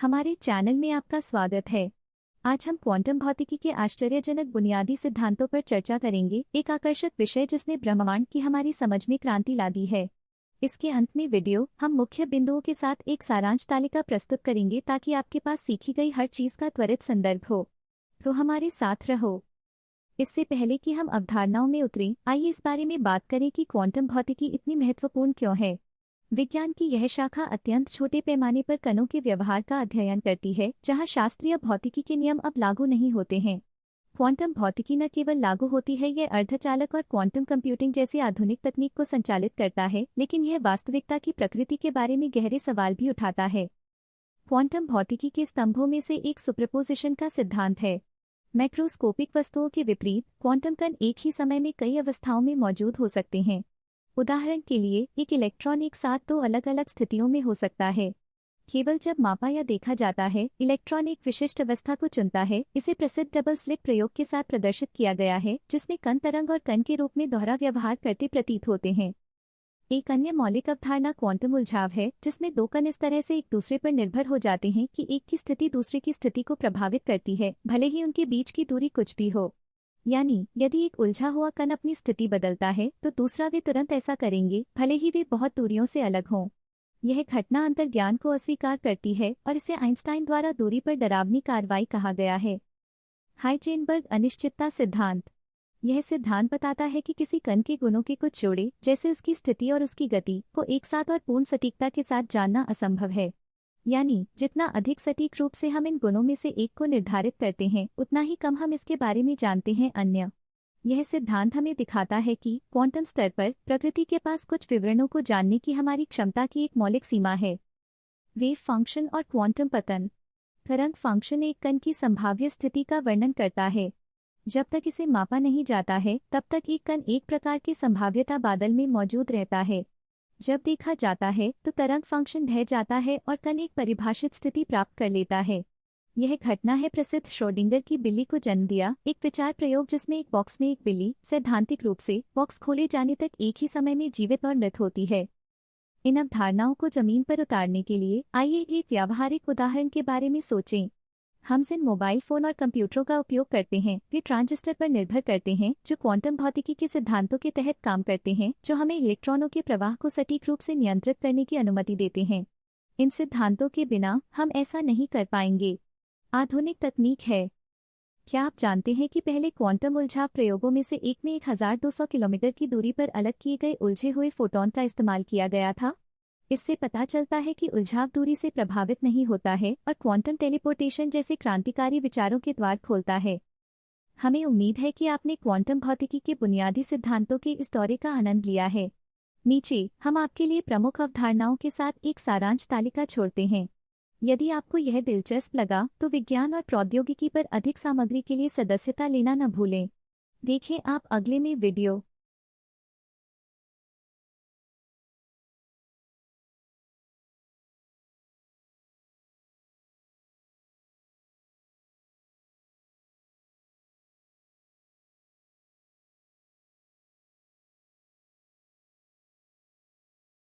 हमारे चैनल में आपका स्वागत है। आज हम क्वांटम भौतिकी के आश्चर्यजनक बुनियादी सिद्धांतों पर चर्चा करेंगे, एक आकर्षक विषय जिसने ब्रह्मांड की हमारी समझ में क्रांति ला दी है। इसके अंत में वीडियो हम मुख्य बिंदुओं के साथ एक सारांश तालिका प्रस्तुत करेंगे ताकि आपके पास सीखी गई हर चीज का त्वरित संदर्भ हो। तो हमारे साथ रहो। इससे पहले कि हम अवधारणाओं में उतरें, आइए इस बारे में बात करें कि क्वांटम भौतिकी इतनी महत्वपूर्ण क्यों है। विज्ञान की यह शाखा अत्यंत छोटे पैमाने पर कणों के व्यवहार का अध्ययन करती है, जहां शास्त्रीय भौतिकी के नियम अब लागू नहीं होते हैं। क्वांटम भौतिकी न केवल लागू होती है, यह अर्धचालक और क्वांटम कंप्यूटिंग जैसी आधुनिक तकनीक को संचालित करता है, लेकिन यह वास्तविकता की प्रकृति के बारे में गहरे सवाल भी उठाता है। क्वांटम भौतिकी के स्तंभों में से एक सुपरपोजिशन का सिद्धांत है। मैक्रोस्कोपिक वस्तुओं के विपरीत क्वांटम कण एक ही समय में कई अवस्थाओं में मौजूद हो सकते हैं। उदाहरण के लिए, एक इलेक्ट्रॉन एक साथ दो अलग अलग स्थितियों में हो सकता है। केवल जब मापा या देखा जाता है, इलेक्ट्रॉन एक विशिष्ट अवस्था को चुनता है। इसे प्रसिद्ध डबल स्लिट प्रयोग के साथ प्रदर्शित किया गया है, जिसमें कण तरंग और कण के रूप में दोहरा व्यवहार करते प्रतीत होते हैं। एक अन्य मौलिक अवधारणा क्वांटम उलझाव है, जिसमें दो कण इस तरह से एक दूसरे पर निर्भर हो जाते हैं कि एक की स्थिति दूसरे की स्थिति को प्रभावित करती है, भले ही उनके बीच की दूरी कुछ भी हो। यानी यदि एक उलझा हुआ कण अपनी स्थिति बदलता है तो दूसरा भी तुरंत ऐसा करेंगे, भले ही वे बहुत दूरियों से अलग हों। यह घटना अंतर्ज्ञान को अस्वीकार करती है और इसे आइंस्टाइन द्वारा दूरी पर डरावनी कार्रवाई कहा गया है। हाइजेनबर्ग अनिश्चितता सिद्धांत। यह सिद्धांत बताता है कि किसी कण के गुणों के कुछ जोड़े, जैसे उसकी स्थिति और उसकी गति, को एक साथ और पूर्ण सटीकता के साथ जानना असंभव है। यानी जितना अधिक सटीक रूप से हम इन गुणों में से एक को निर्धारित करते हैं, उतना ही कम हम इसके बारे में जानते हैं अन्य। यह सिद्धांत हमें दिखाता है कि क्वांटम स्तर पर प्रकृति के पास कुछ विवरणों को जानने की हमारी क्षमता की एक मौलिक सीमा है। वेव फंक्शन और क्वांटम पतन। तरंग फंक्शन एक कण की संभाव्य स्थिति का वर्णन करता है। जब तक इसे मापा नहीं जाता है, तब तक एक कण एक प्रकार के संभाव्यता बादल में मौजूद रहता है। जब देखा जाता है तो तरंग फंक्शन ढह जाता है और कण एक परिभाषित स्थिति प्राप्त कर लेता है। यह घटना है प्रसिद्ध श्रोडिंगर की बिल्ली को जन्म दिया, एक विचार प्रयोग जिसमें एक बॉक्स में एक बिल्ली सैद्धांतिक रूप से बॉक्स खोले जाने तक एक ही समय में जीवित और मृत होती है। इन अवधारणाओं को जमीन पर उतारने के लिए आइए एक व्यावहारिक उदाहरण के बारे में सोचें। हम जिन मोबाइल फोन और कंप्यूटरों का उपयोग करते हैं, वे ट्रांजिस्टर पर निर्भर करते हैं, जो क्वांटम भौतिकी के सिद्धांतों के तहत काम करते हैं, जो हमें इलेक्ट्रॉनों के प्रवाह को सटीक रूप से नियंत्रित करने की अनुमति देते हैं। इन सिद्धांतों के बिना हम ऐसा नहीं कर पाएंगे। आधुनिक तकनीक है। क्या आप जानते हैं कि पहले क्वांटम उलझाव प्रयोगों में से एक में 1200 किलोमीटर की दूरी पर अलग किए गए उलझे हुए फोटोन का इस्तेमाल किया गया था? इससे पता चलता है कि उलझाव दूरी से प्रभावित नहीं होता है और क्वांटम टेलीपोर्टेशन जैसे क्रांतिकारी विचारों के द्वार खोलता है। हमें उम्मीद है कि आपने क्वांटम भौतिकी के बुनियादी सिद्धांतों के इस दौरे का आनंद लिया है। नीचे हम आपके लिए प्रमुख अवधारणाओं के साथ एक सारांश तालिका छोड़ते हैं। यदि आपको यह दिलचस्प लगा तो विज्ञान और प्रौद्योगिकी पर अधिक सामग्री के लिए सदस्यता लेना न भूलें। देखें आप अगले में वीडियो।